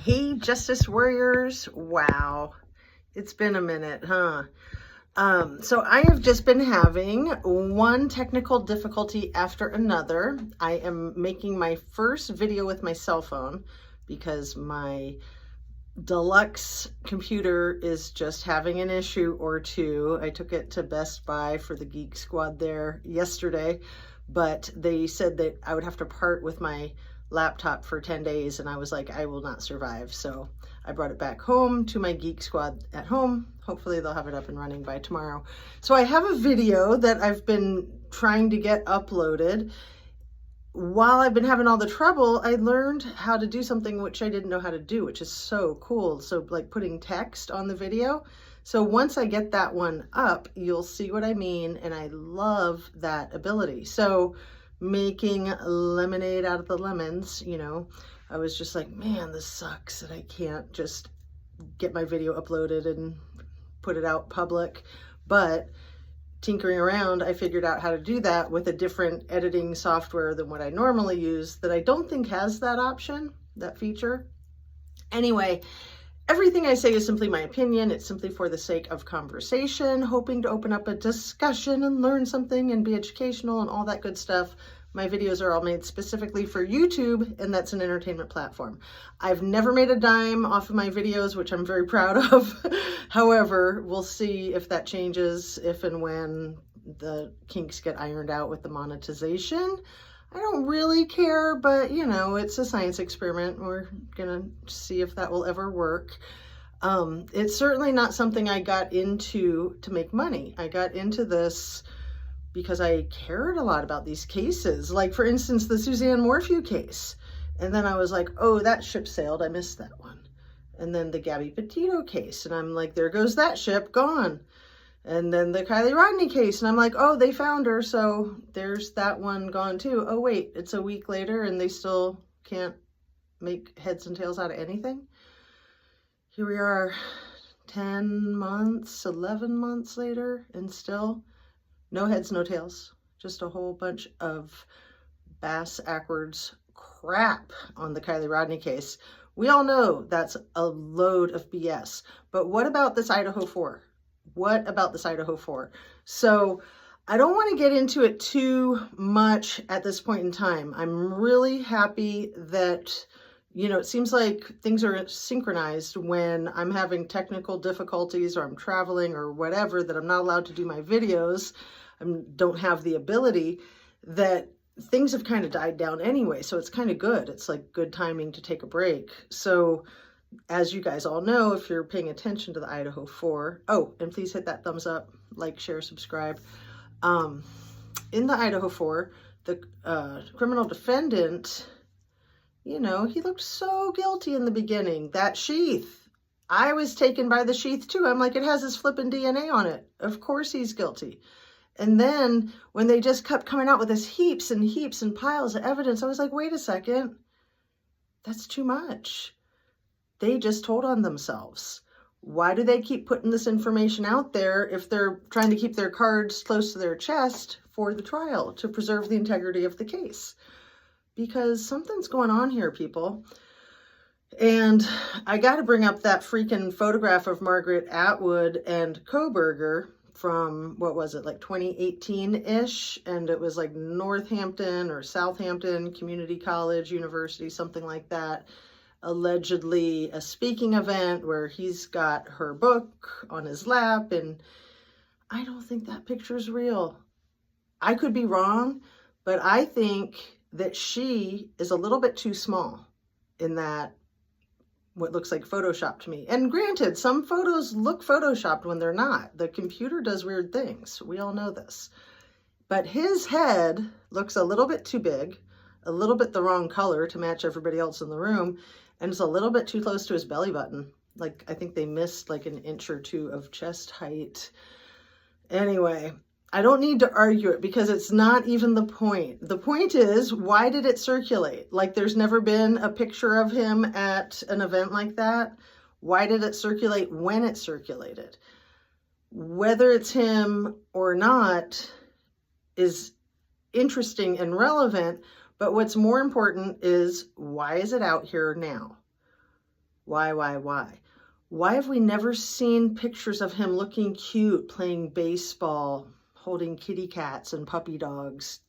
Hey, Justice Warriors. Wow. It's been a minute, huh? So I have just been having one technical difficulty after another. I am making my first video with my cell phone because my deluxe computer is just having an issue or two. I took it to Best Buy for the Geek Squad there yesterday, but they said that I would have to part with my laptop for 10 days, and I was like, I will not survive. So I brought it back home to my Geek Squad at home. Hopefully they'll have it up and running by tomorrow. So I have a video that I've been trying to get uploaded. While I've been having all the trouble, I learned how to do something which I didn't know how to do, which is so cool. So like putting text on the video. So once I get that one up, you'll see what I mean. And I love that ability. So making lemonade out of the lemons, you know, I was just like, man, this sucks that I can't just get my video uploaded and put it out public. But tinkering around, I figured out how to do that with a different editing software than what I normally use that I don't think has that option, that feature. Anyway, everything I say is simply my opinion. It's simply for the sake of conversation, hoping to open up a discussion and learn something and be educational and all that good stuff. My videos are all made specifically for YouTube, and that's an entertainment platform. I've never made a dime off of my videos, which I'm very proud of. However, we'll see if that changes, if and when the kinks get ironed out with the monetization. I don't really care, but you know, it's a science experiment. We're gonna see if that will ever work. It's certainly not something I got into to make money. I got into this because I cared a lot about these cases. Like for instance, the Suzanne Morphew case. And then I was like, oh, that ship sailed. I missed that one. And then the Gabby Petito case. And I'm like, there goes that ship, gone. And then the Kylie Rodney case. And I'm like, oh, they found her. So there's that one gone too. Oh, wait, it's a week later and they still can't make heads and tails out of anything. Here we are 10 months, 11 months later, and still no heads, no tails. Just a whole bunch of bass-ackwards crap on the Kylie Rodney case. We all know that's a load of BS. But what about this Idaho 4? What about this Idaho 4? So I don't want to get into it too much at this point in time. I'm really happy that, you know, it seems like things are synchronized when I'm having technical difficulties or I'm traveling or whatever, that I'm not allowed to do my videos. I don't have the ability, that things have kind of died down anyway. So it's kind of good. It's like good timing to take a break. So as you guys all know, if you're paying attention to the Idaho 4, oh, and please hit that thumbs up, like, share, subscribe. In the Idaho 4, the criminal defendant, you know, he looked so guilty in the beginning. That sheath, I was taken by the sheath too. I'm like, it has his flipping DNA on it. Of course he's guilty. And then when they just kept coming out with this heaps and heaps and piles of evidence, I was like, wait a second, that's too much. They just told on themselves. Why do they keep putting this information out there if they're trying to keep their cards close to their chest for the trial to preserve the integrity of the case? Because something's going on here, people. And I got to bring up that freaking photograph of Margaret Atwood and Kohberger from, what was it, like 2018-ish, and it was like Northampton or Southampton Community College, University, something like that, allegedly a speaking event where he's got her book on his lap, and I don't think that picture's real. I could be wrong, but I think that she is a little bit too small in that what looks like Photoshop to me. And granted, some photos look Photoshopped when they're not. The computer does weird things. We all know this. But his head looks a little bit too big, a little bit the wrong color to match everybody else in the room, and it's a little bit too close to his belly button. Like, I think they missed like an inch or two of chest height. Anyway, I don't need to argue it because it's not even the point. The point is, why did it circulate? Like, there's never been a picture of him at an event like that. Why did it circulate when it circulated? Whether it's him or not is interesting and relevant, but what's more important is, why is it out here now? Why? Why have we never seen pictures of him looking cute, playing baseball, holding kitty cats and puppy dogs,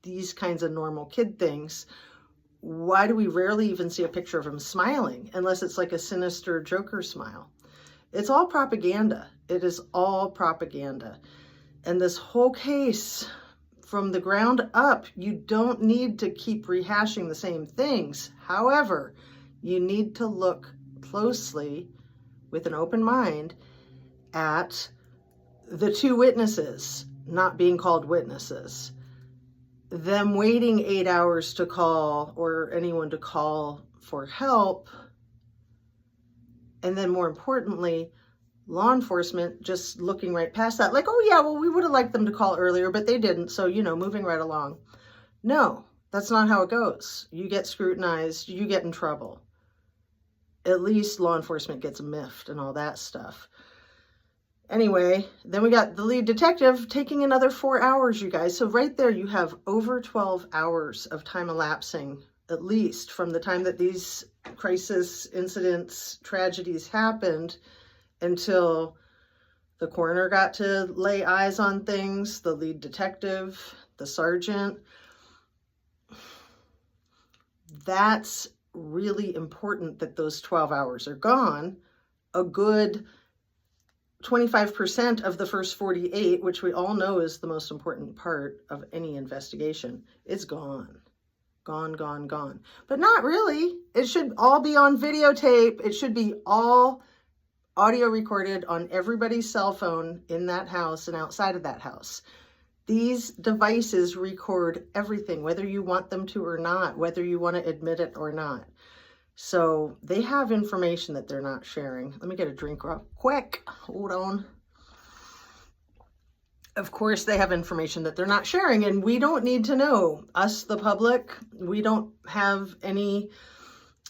these kinds of normal kid things? Why do we rarely even see a picture of him smiling, unless it's like a sinister Joker smile? It's all propaganda. It is all propaganda. And this whole case, from the ground up, you don't need to keep rehashing the same things. However, you need to look closely with an open mind at the two witnesses not being called witnesses, them waiting 8 hours to call, or anyone to call for help, and then more importantly, law enforcement just looking right past that, like, oh yeah, well, we would have liked them to call earlier, but they didn't, so, you know, moving right along. No, that's not how it goes. You get scrutinized, you get in trouble. At least law enforcement gets miffed and all that stuff. Anyway, then we got the lead detective taking another 4 hours, you guys. So right there, you have over 12 hours of time elapsing, at least, from the time that these crisis incidents, tragedies happened until the coroner got to lay eyes on things, the lead detective, the sergeant. That's really important, that those 12 hours are gone. A good 25% of the first 48, which we all know is the most important part of any investigation, is gone. Gone. But not really. It should all be on videotape. It should be all audio recorded on everybody's cell phone in that house and outside of that house. These devices record everything, whether you want them to or not, whether you want to admit it or not. So they have information that they're not sharing. Let me get a drink real quick. Hold on. Of course, they have information that they're not sharing, and we don't need to know. Us, the public, we don't have any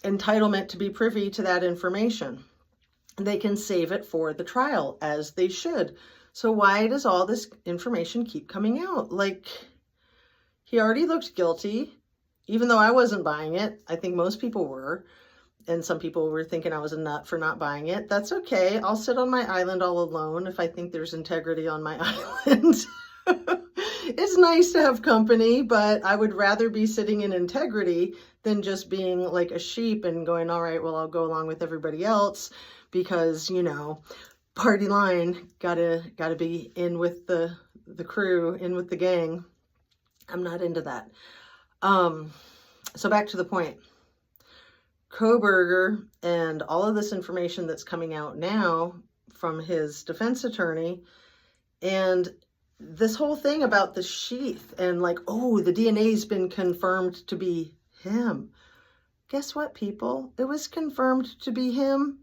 entitlement to be privy to that information. They can save it for the trial, as they should. So why does all this information keep coming out? Like, he already looked guilty. Even though I wasn't buying it, I think most people were. And some people were thinking I was a nut for not buying it. That's okay. I'll sit on my island all alone if I think there's integrity on my island. It's nice to have company, but I would rather be sitting in integrity than just being like a sheep and going, all right, well, I'll go along with everybody else because, you know, party line, gotta be in with the crew, in with the gang. I'm not into that. So back to the point. Kohberger and all of this information that's coming out now from his defense attorney, and this whole thing about the sheath and like, oh, the DNA's been confirmed to be him. Guess what, people? It was confirmed to be him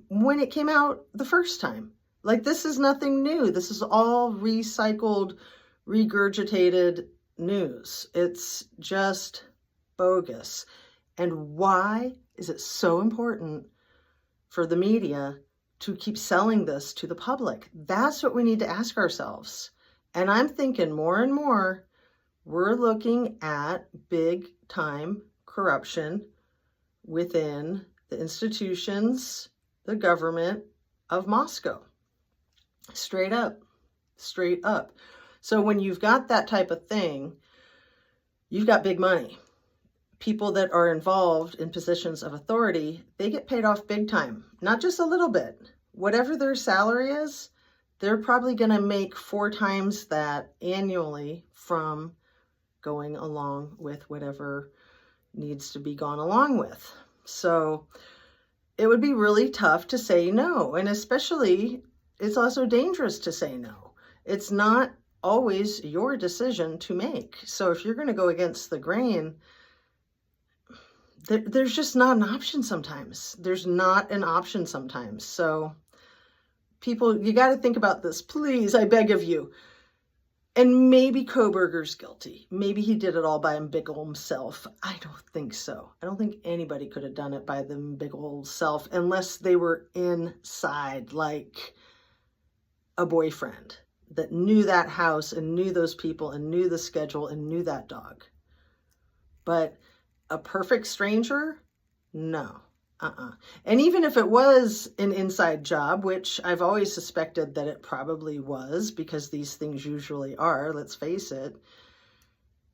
when it came out the first time. Like, this is nothing new. This is all recycled, regurgitated news. It's just bogus. And why is it so important for the media to keep selling this to the public? That's what we need to ask ourselves. And I'm thinking more and more, we're looking at big time corruption within the institutions, the government of Moscow. Straight up. So when you've got that type of thing, you've got big money. People that are involved in positions of authority, they get paid off big time, not just a little bit. Whatever their salary is, they're probably going to make 4 times that annually from going along with whatever needs to be gone along with. So it would be really tough to say no. And especially, it's also dangerous to say no. It's not always your decision to make. So if you're going to go against the grain, there's just not an option sometimes. There's not an option sometimes. So people, you got to think about this, please, I beg of you. And maybe Kohberger's guilty. Maybe he did it all by big ol' himself. I don't think so. I don't think anybody could have done it by them big ol' self unless they were inside, like a boyfriend that knew that house and knew those people and knew the schedule and knew that dog. But a perfect stranger? No. And even if it was an inside job, which I've always suspected that it probably was, because these things usually are, let's face it,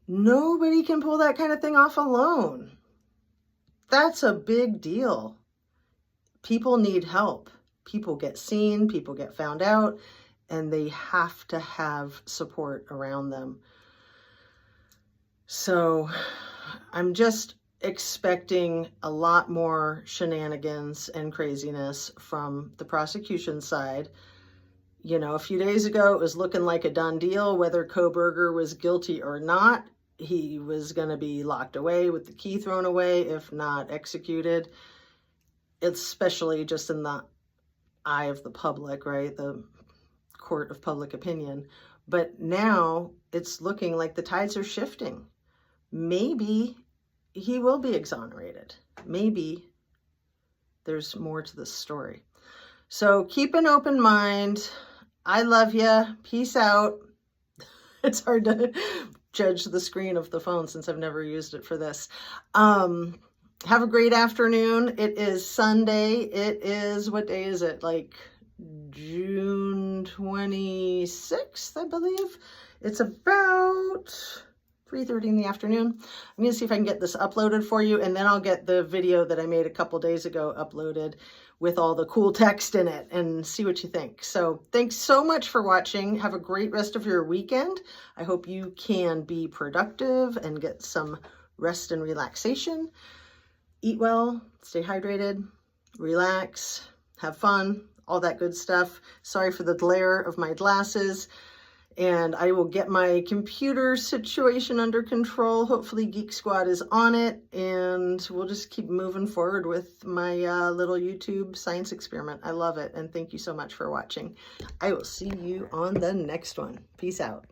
nobody can pull that kind of thing off alone. That's a big deal. People need help. People get seen, people get found out, and they have to have support around them. So I'm just expecting a lot more shenanigans and craziness from the prosecution side. You know, a few days ago, it was looking like a done deal, whether Kohberger was guilty or not. He was going to be locked away with the key thrown away, if not executed, especially just in the eye of the public, right? The court of public opinion. But now it's looking like the tides are shifting. Maybe he will be exonerated. Maybe there's more to this story. So keep an open mind. I love you. Peace out. It's hard to judge the screen of the phone since I've never used it for this. Have a great afternoon. It is Sunday. It is, what day is it? Like June 26th, I believe. It's about 3:30 in the afternoon. I'm going to see if I can get this uploaded for you, and then I'll get the video that I made a couple days ago uploaded with all the cool text in it and see what you think. So thanks so much for watching. Have a great rest of your weekend. I hope you can be productive and get some rest and relaxation. Eat well, stay hydrated, relax, have fun, all that good stuff. Sorry for the glare of my glasses. And I will get my computer situation under control. Hopefully Geek Squad is on it, and we'll just keep moving forward with my little YouTube science experiment. I love it, and thank you so much for watching. I will see you on the next one. Peace out.